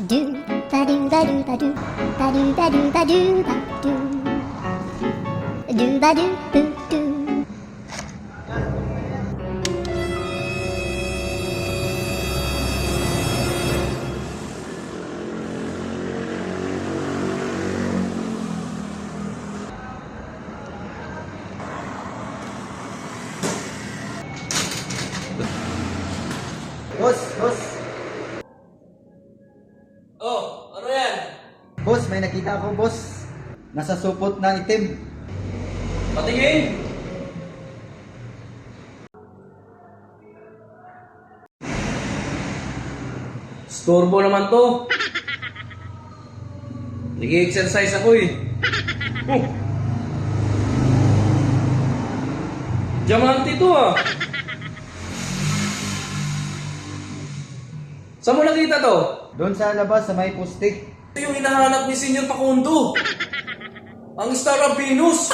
do ba do ba do ba do ba do ba do ba do ba do ba do boo do. Boss. Oh, ano yan? Boss, may nakita ako, boss. Nasa supot ng itim. Patingin! Storbo naman to. Nag-exercise ako eh. Oh. Diamante to ah. Saan mo nakita to? Doon sa labas, sa may poste. Ito yung hinahanap ni Senyor Facundo. Ang Star of Venus.